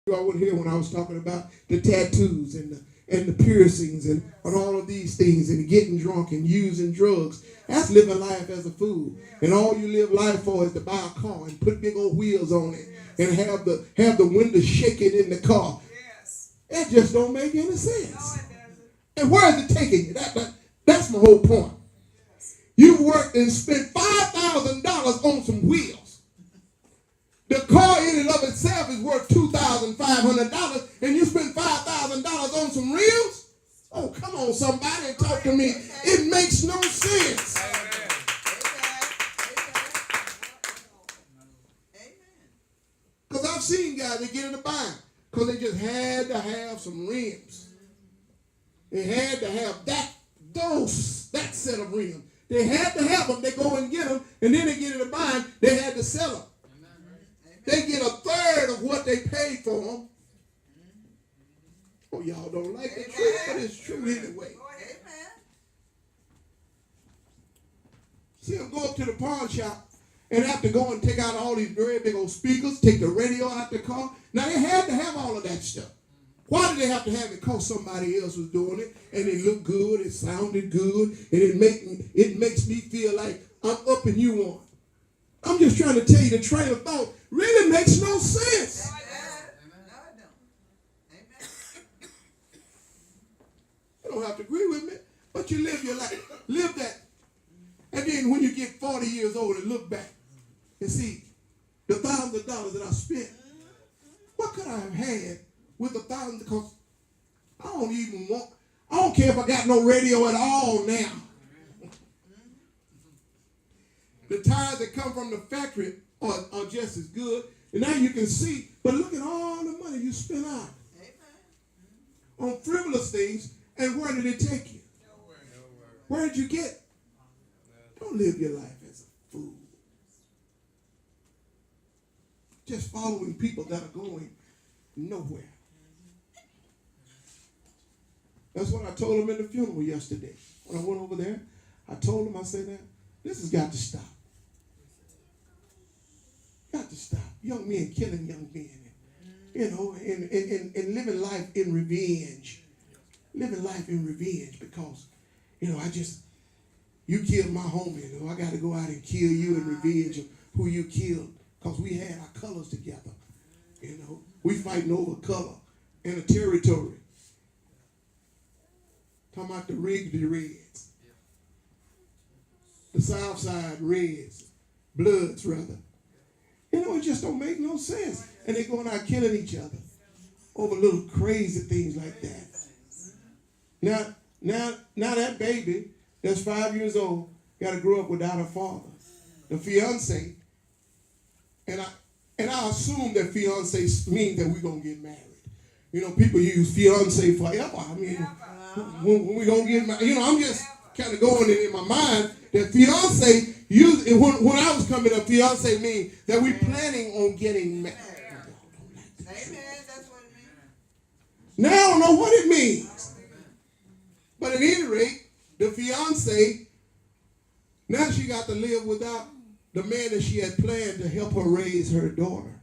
I would hear when I was talking about the tattoos and the piercings and all of these things and getting drunk and using drugs. That's living life as a fool. And all you live life for is to buy a car and put big old wheels on it and have the windows shaking in the car. That just don't make any sense. And where is it taking you? That's my whole point. You worked and spent $5,000 on some wheels. The car in and of itself is worth $2,500, and you spent $5,000 on some reels? Oh, come on, somebody, and talk to me. It makes no sense. Because I've seen guys that get in the bind because they just had to have some rims. They had to have that set of rims. They had to have them. They go and get them, and then they get in the bind. They had to sell them. They get a third of what they paid for them. Oh, y'all don't like the truth, but it's true anyway. See them go up to the pawn shop and have to go and take out all these very big old speakers, take the radio out the car. Now, they had to have all of that stuff. Why did they have to have it? Because somebody else was doing it, and it looked good, it sounded good, and it makes me feel like I'm up and you on. I'm just trying to tell you the train of thought really makes no sense. You don't have to agree with me, but you live your life. Live that. And then when you get 40 years old and look back and see the thousands of dollars that I spent, what could I have had with $1,000? Because I don't care if I got no radio at all now. The tires that come from the factory are just as good. And now you can see, but look at all the money you spent out on frivolous things, and where did it take you? Where did you get? Don't live your life as a fool. Just following people that are going nowhere. That's what I told them in the funeral yesterday. When I went over there, I told them, I said, that this has got to stop. Got to stop. Young men killing young men. And living life in revenge. Living life in revenge because, you killed my homie. I got to go out and kill you in revenge of who you killed because we had our colors together. We fighting over color and a territory. Talking about the Wrigley Reds. The South Side Reds. Bloods, rather. It just don't make no sense. And they're going out killing each other over little crazy things like that. Now that baby that's 5 years old got to grow up without a father. The fiance, and I assume that fiance means that we're going to get married. People use fiance forever. I mean, when we going to get married, I'm just kind of going in my mind that fiance, when I was coming up, fiance means that we're planning on getting married. Amen. That's what it means. Now I don't know what it means. But at any rate, the fiance, now she got to live without the man that she had planned to help her raise their daughter.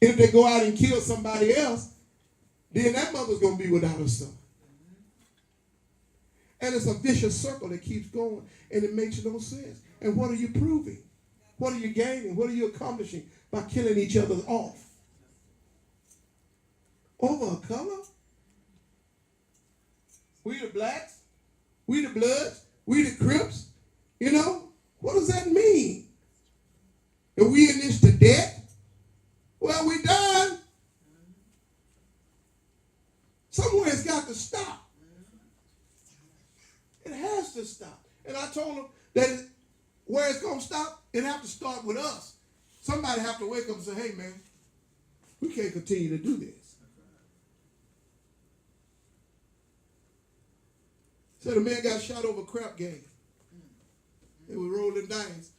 If they go out and kill somebody else, then that mother's going to be without her son. And it's a vicious circle that keeps going, and it makes no sense. And what are you proving? What are you gaining? What are you accomplishing by killing each other off? Over a color? We the blacks? We the bloods? We the Crips? What does that mean? Are we in this to death? Well, we done. Somewhere it's got to stop. It has to stop. And I told them that where it's going to stop, it have to start with us. Somebody have to wake up and say, hey, man, we can't continue to do this. Said a man got shot over a crap game. They were rolling dice.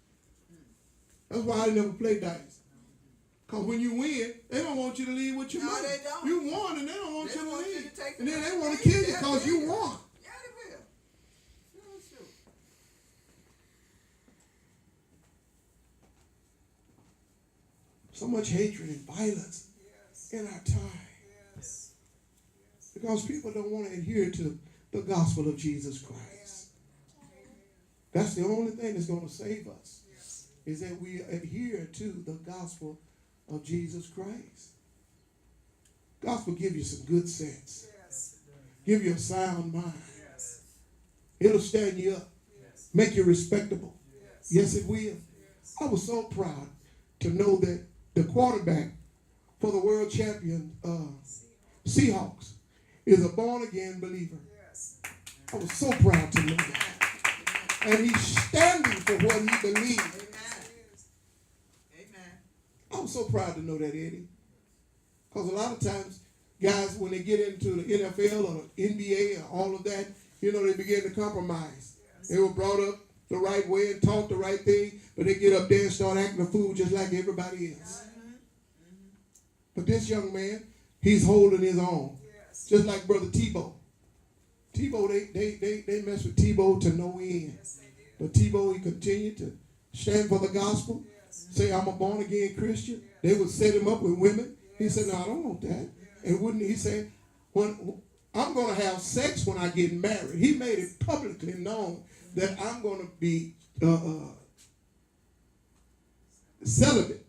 That's why I never play dice. Because when you win, they don't want you to leave with your money. They don't. You won and they don't want you to leave. And then they want to kill you because you won. Yeah, they will. That's true. So much hatred and violence in our time. Because people don't want to adhere to the gospel of Jesus Christ. That's the only thing that's going to save us, is that we adhere to the gospel of Jesus Christ. Gospel give you some good sense. Give you a sound mind. It'll stand you up. Make you respectable. Yes, it will. I was so proud to know that the quarterback for the world champion Seahawks is a born-again believer. I was so proud to know that. And he's standing for what he believes. I was so proud to know that, Eddie. Because a lot of times, guys, when they get into the NFL or the NBA or all of that, you know, they begin to compromise. They were brought up the right way and taught the right thing, but they get up there and start acting a fool just like everybody else. But this young man, he's holding his own. Just like Brother Tebow. Tebow, they mess with Tebow to no end. But Tebow, he continued to stand for the gospel, say, I'm a born-again Christian. They would set him up with women. He said, no, I don't want that. And wouldn't he say, when I'm going to have sex when I get married. He made it publicly known that I'm going to be celibate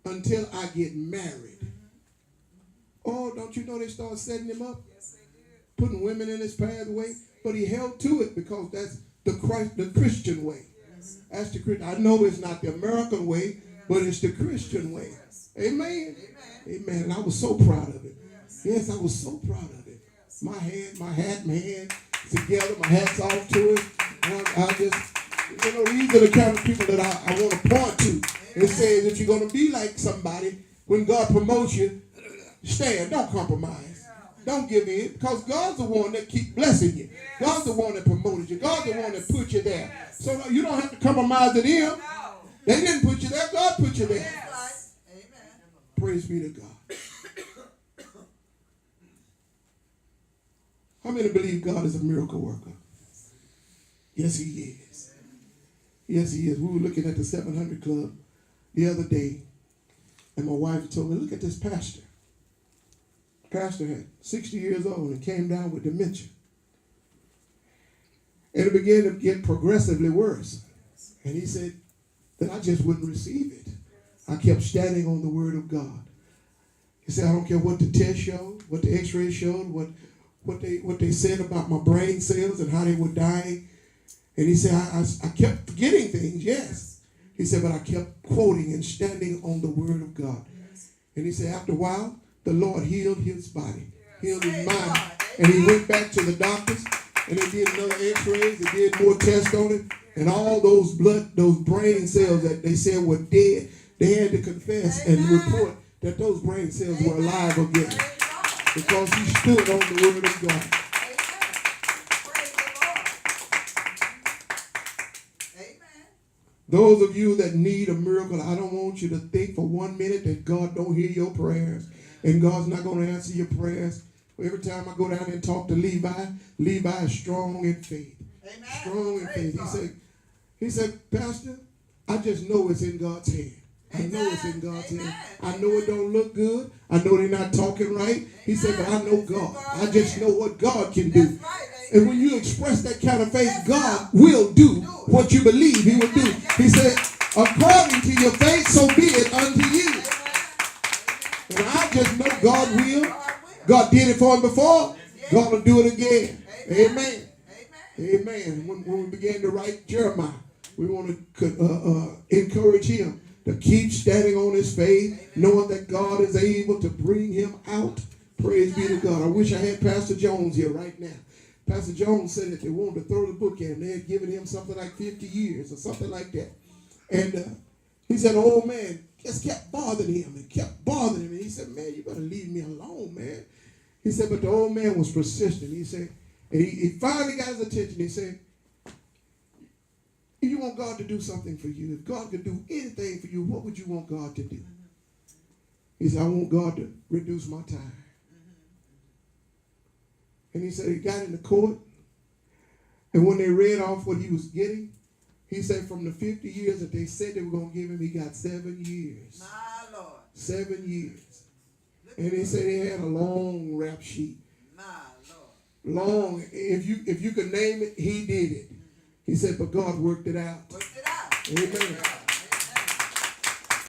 until I get married. Oh, don't you know they started setting him up? Putting women in his pathway. But he held to it because that's the Christian way. That's the Christian. I know it's not the American way, but it's the Christian way. Amen. Amen. And I was so proud of it. Yes, I was so proud of it. My hand together, my hat's off to it. I just, you know, these are the kind of people that I want to point to. It says that you're going to be like somebody when God promotes you. Stand. Don't compromise. Don't give in. Because God's the one that keeps blessing you. God's the one that promoted you. God's the one that put you there. So you don't have to compromise with him. They didn't put you there. God put you there. Praise be to God. How many believe God is a miracle worker? Yes, he is. Yes, he is. We were looking at the 700 Club the other day, and my wife told me, look at this pastor. Pastor had 60 years old and came down with dementia. And it began to get progressively worse. And he said that I just wouldn't receive it. I kept standing on the word of God. He said, I don't care what the test showed, what the x-ray showed, what they said about my brain cells and how they were dying. And he said, I kept forgetting things, yes. He said, but I kept quoting and standing on the word of God. And he said, after a while, the Lord healed his body, healed his mind. And he went back to the doctors, and they did another x-rays, they did more tests on it, and all those brain cells that they said were dead, they had to confess and report that those brain cells were alive again. Because he stood on the word of God. Those of you that need a miracle, I don't want you to think for 1 minute that God don't hear your prayers and God's not going to answer your prayers. Every time I go down and talk to Levi, Levi is strong in faith. Amen. Strong in faith. He said, Pastor, I just know it's in God's hand. I know it's in God's hand. I know it don't look good. I know they're not talking right. He said, but I know God. I just know what God can do. And when you express that kind of faith, God will do what you believe he will do. He said, according to your faith, so be it unto you. And I just know God will. God did it for him before. God will do it again. Amen. Amen. When we began to write Jeremiah, we want to encourage him to keep standing on his faith, knowing that God is able to bring him out. Praise be to God. I wish I had Pastor Jones here right now. Pastor Jones said that they wanted to throw the book at him. They had given him something like 50 years or something like that. And he said, the old man just kept bothering him and kept bothering him. And he said, man, you better leave me alone, man. He said, but the old man was persistent. He said, and he finally got his attention. He said, if you want God to do something for you, if God could do anything for you, what would you want God to do? He said, I want God to reduce my time. And he said he got into court. And when they read off what he was getting, he said from the 50 years that they said they were going to give him, he got 7 years. My Lord. 7 years. And they said they had a long rap sheet. Long. If you could name it, he did it. He said, but God worked it out. Amen.